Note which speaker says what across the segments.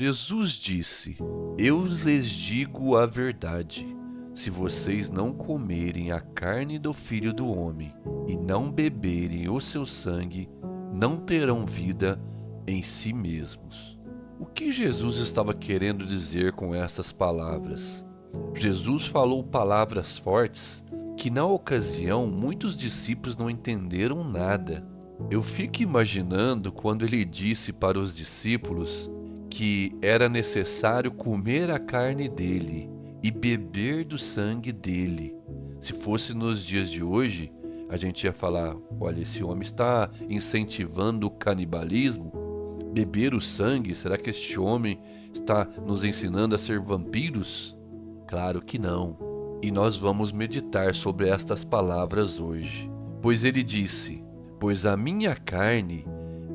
Speaker 1: Jesus disse: Eu lhes digo a verdade. Se vocês não comerem a carne do Filho do Homem e não beberem o seu sangue, não terão vida em si mesmos. O que Jesus estava querendo dizer com essas palavras? Jesus falou palavras fortes que, na ocasião, muitos discípulos não entenderam nada. Eu fico imaginando quando ele disse para os discípulos que era necessário comer a carne dele e beber do sangue dele. Se fosse nos dias de hoje, a gente ia falar: olha, esse homem está incentivando o canibalismo. Beber o sangue, será que este homem está nos ensinando a ser vampiros? Claro que não. E nós vamos meditar sobre estas palavras hoje. Pois ele disse: pois a minha carne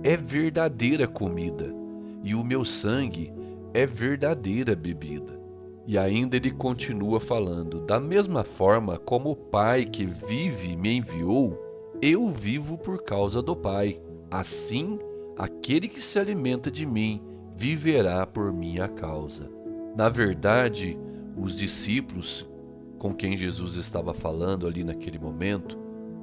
Speaker 1: é verdadeira comida, e o meu sangue é verdadeira bebida. E ainda ele continua falando: da mesma forma como o Pai que vive me enviou, eu vivo por causa do Pai. Assim, aquele que se alimenta de mim viverá por minha causa. Na verdade, os discípulos com quem Jesus estava falando ali naquele momento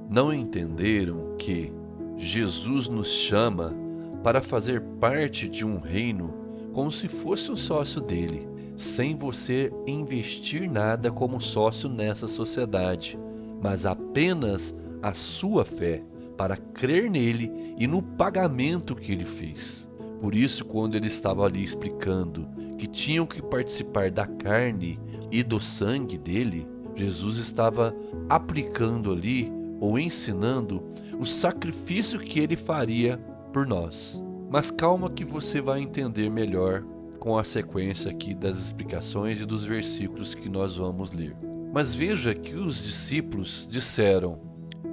Speaker 1: não entenderam que Jesus nos chama para fazer parte de um reino como se fosse um sócio dele, sem você investir nada como sócio nessa sociedade, mas apenas a sua fé para crer nele e no pagamento que ele fez. Por isso, quando ele estava ali explicando que tinham que participar da carne e do sangue dele, Jesus estava aplicando ali ou ensinando o sacrifício que ele faria por nós. Mas calma que você vai entender melhor com a sequência aqui das explicações e dos versículos que nós vamos ler. Mas veja que os discípulos disseram: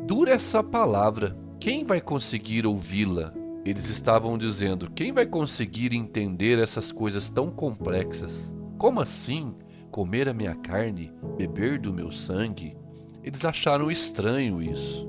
Speaker 1: dura essa palavra, quem vai conseguir ouvi-la? Eles estavam dizendo: quem vai conseguir entender essas coisas tão complexas? Como assim, comer a minha carne, beber do meu sangue? Eles acharam estranho isso.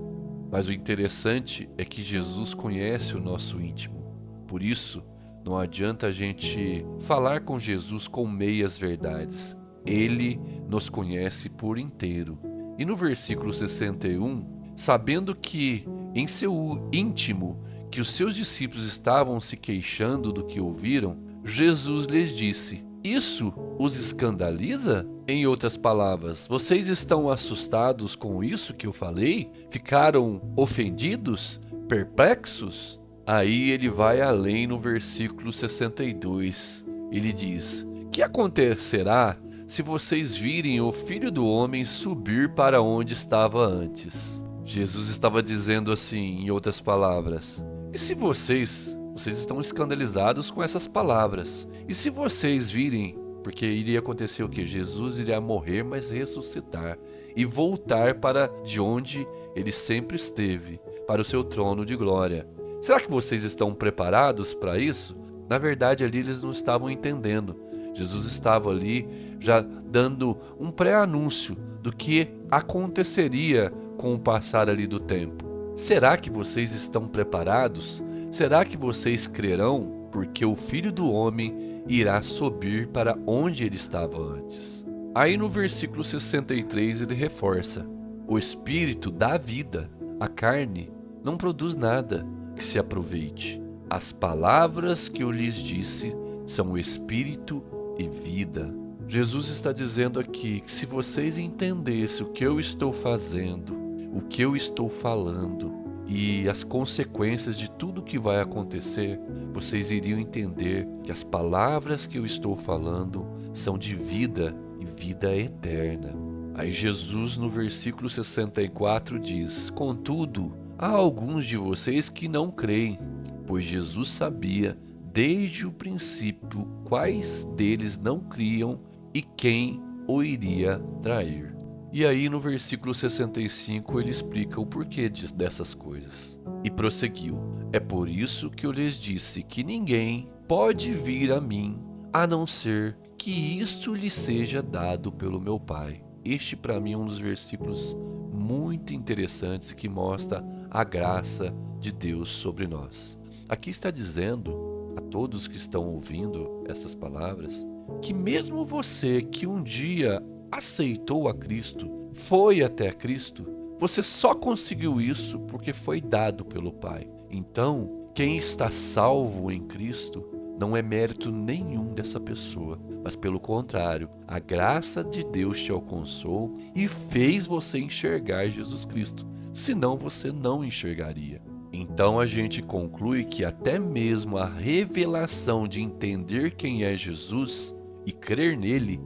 Speaker 1: Mas o interessante é que Jesus conhece o nosso íntimo. Por isso, não adianta a gente falar com Jesus com meias verdades. Ele nos conhece por inteiro. E no versículo 61, sabendo que em seu íntimo que os seus discípulos estavam se queixando do que ouviram, Jesus lhes disse: isso os escandaliza? Em outras palavras, vocês estão assustados com isso que eu falei? Ficaram ofendidos? Perplexos? Aí ele vai além no versículo 62. Ele diz: que acontecerá se vocês virem o Filho do Homem subir para onde estava antes? Jesus estava dizendo assim, em outras palavras: e se vocês estão escandalizados com essas palavras? E se vocês virem, porque iria acontecer o que? Jesus iria morrer, mas ressuscitar e voltar para de onde ele sempre esteve, para o seu trono de glória. Será que vocês estão preparados para isso? Na verdade, ali eles não estavam entendendo. Jesus estava ali já dando um pré-anúncio do que aconteceria com o passar ali do tempo. Será que vocês estão preparados? Será que vocês crerão? Porque o Filho do Homem irá subir para onde ele estava antes. Aí no versículo 63 ele reforça: o Espírito dá vida, a carne não produz nada que se aproveite. As palavras que eu lhes disse são Espírito e vida. Jesus está dizendo aqui que se vocês entendessem o que eu estou fazendo, o que eu estou falando e as consequências de tudo que vai acontecer, vocês iriam entender que as palavras que eu estou falando são de vida e vida eterna. Aí Jesus no versículo 64 diz: contudo, há alguns de vocês que não creem, pois Jesus sabia desde o princípio quais deles não criam e quem o iria trair. E aí no versículo 65 ele explica o porquê dessas coisas. E prosseguiu: é por isso que eu lhes disse que ninguém pode vir a mim, a não ser que isto lhe seja dado pelo meu Pai. Este para mim é um dos versículos muito interessantes que mostra a graça de Deus sobre nós. Aqui está dizendo a todos que estão ouvindo essas palavras, que mesmo você que um dia aceitou a Cristo, foi até Cristo, você só conseguiu isso porque foi dado pelo Pai. Então, quem está salvo em Cristo não é mérito nenhum dessa pessoa, mas pelo contrário, a graça de Deus te alcançou e fez você enxergar Jesus Cristo, senão você não enxergaria. Então a gente conclui que até mesmo a revelação de entender quem é Jesus e crer nele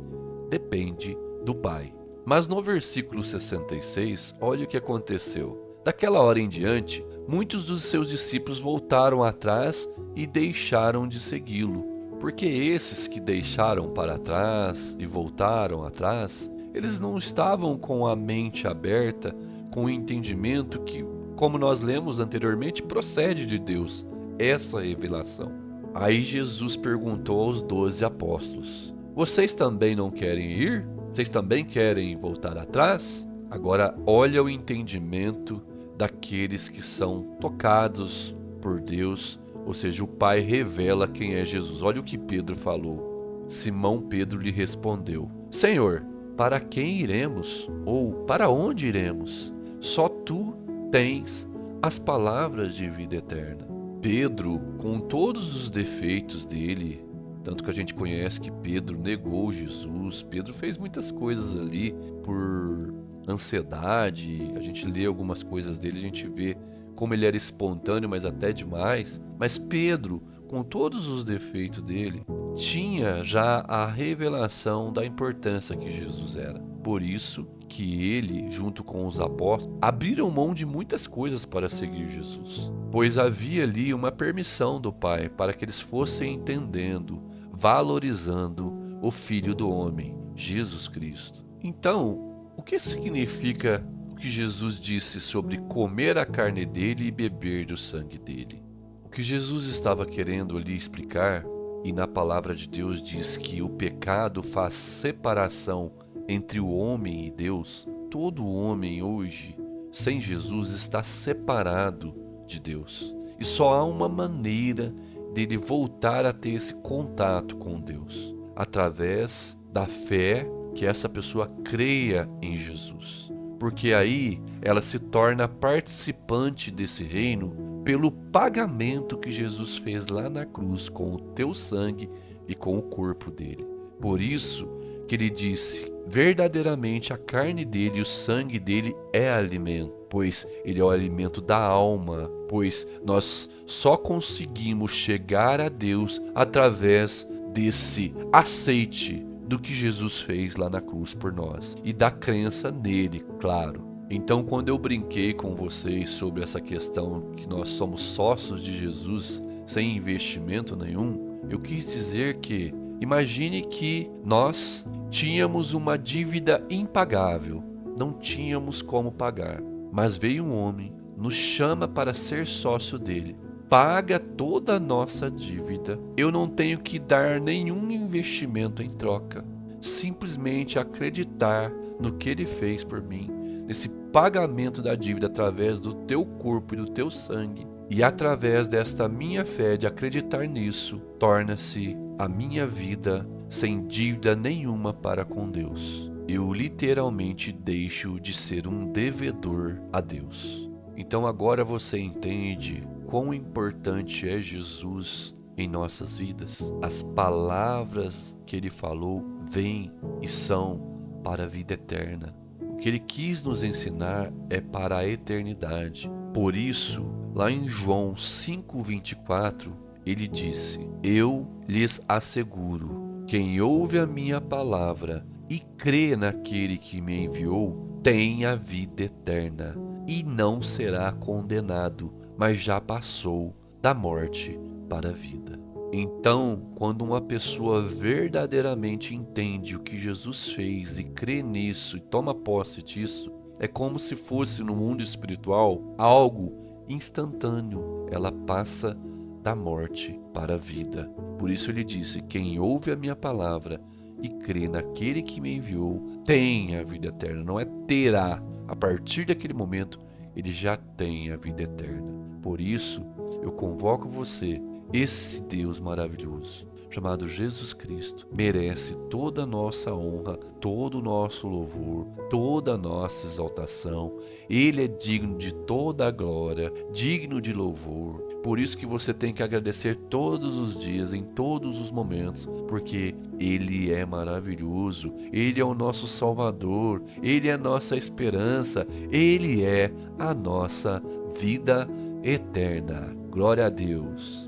Speaker 1: depende do Pai. Mas no versículo 66, olha o que aconteceu. Daquela hora em diante, muitos dos seus discípulos voltaram atrás e deixaram de segui-lo. Porque esses que deixaram para trás e voltaram atrás, eles não estavam com a mente aberta, com o entendimento que, como nós lemos anteriormente, procede de Deus, essa revelação. Aí Jesus perguntou aos 12 apóstolos: vocês também não querem ir? Vocês também querem voltar atrás? Agora olha o entendimento daqueles que são tocados por Deus, ou seja, o Pai revela quem é Jesus. Olha o que Pedro falou. Simão Pedro lhe respondeu: Senhor, para quem iremos? Ou para onde iremos? Só tu tens as palavras de vida eterna. Pedro, com todos os defeitos dele, tanto que a gente conhece que Pedro negou Jesus, Pedro fez muitas coisas ali por ansiedade, a gente lê algumas coisas dele, a gente vê como ele era espontâneo, mas até demais. Mas Pedro, com todos os defeitos dele, tinha já a revelação da importância que Jesus era. Por isso que ele, junto com os apóstolos, abriram mão de muitas coisas para seguir Jesus. Pois havia ali uma permissão do Pai para que eles fossem entendendo, valorizando o Filho do Homem, Jesus Cristo. Então, o que significa o que Jesus disse sobre comer a carne dele e beber do sangue dele? O que Jesus estava querendo ali explicar, e na palavra de Deus diz que o pecado faz separação entre o homem e Deus. Todo homem hoje, sem Jesus, está separado de Deus. E só há uma maneira dele voltar a ter esse contato com Deus, através da fé, que essa pessoa creia em Jesus. Porque aí ela se torna participante desse reino pelo pagamento que Jesus fez lá na cruz com o teu sangue e com o corpo dele. Por isso que ele disse: verdadeiramente a carne dele e o sangue dele é alimento, pois ele é o alimento da alma, pois nós só conseguimos chegar a Deus através desse aceite do que Jesus fez lá na cruz por nós e da crença nele, claro. Então, quando eu brinquei com vocês sobre essa questão que nós somos sócios de Jesus sem investimento nenhum, eu quis dizer que imagine que nós tínhamos uma dívida impagável, não tínhamos como pagar, mas veio um homem, nos chama para ser sócio dele, paga toda a nossa dívida. Eu não tenho que dar nenhum investimento em troca, simplesmente acreditar no que ele fez por mim, nesse pagamento da dívida através do teu corpo e do teu sangue. E através desta minha fé de acreditar nisso, torna-se a minha vida sem dívida nenhuma para com Deus. Eu literalmente deixo de ser um devedor a Deus. Então agora você entende quão importante é Jesus em nossas vidas. As palavras que ele falou vêm e são para a vida eterna. O que ele quis nos ensinar é para a eternidade. Por isso, lá em João 5:24, ele disse: Eu lhes asseguro, quem ouve a minha palavra e crê naquele que me enviou, tem a vida eterna e não será condenado, mas já passou da morte para a vida. Então, quando uma pessoa verdadeiramente entende o que Jesus fez e crê nisso e toma posse disso, é como se fosse no mundo espiritual algo instantâneo. Ela passa da morte para a vida. Por isso ele disse: quem ouve a minha palavra e crê naquele que me enviou tem a vida eterna. Não é terá. A partir daquele momento, ele já tem a vida eterna. Por isso, eu convoco você Esse Deus maravilhoso, chamado Jesus Cristo, merece toda a nossa honra, todo o nosso louvor, toda a nossa exaltação. Ele é digno de toda a glória, digno de louvor. Por isso que você tem que agradecer todos os dias, em todos os momentos, porque Ele é maravilhoso, Ele é o nosso Salvador, Ele é a nossa esperança, Ele é a nossa vida eterna. Glória a Deus.